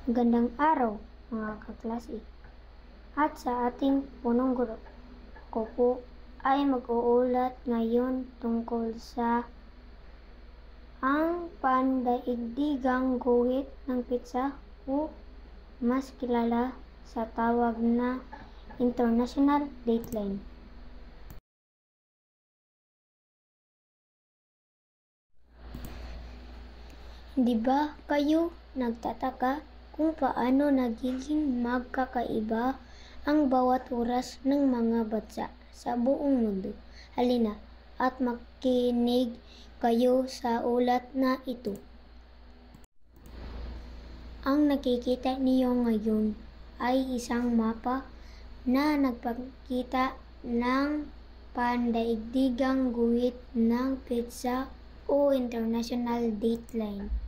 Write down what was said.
Magandang araw mga kaklase. At sa ating punong guro, ko po ay mag-uulat ngayon tungkol sa ang pandaigdigang guhit ng pitsa o mas kilala sa tawag na International Dateline. Hindi ba kayo nagtataka kung paano nagiging magkakaiba ang bawat oras ng mga bansa sa buong mundo? Halina at makinig kayo sa ulat na ito. Ang nakikita niyo ngayon ay isang mapa na nagpakita ng pandaigdigang guhit ng pitsa o International Dateline.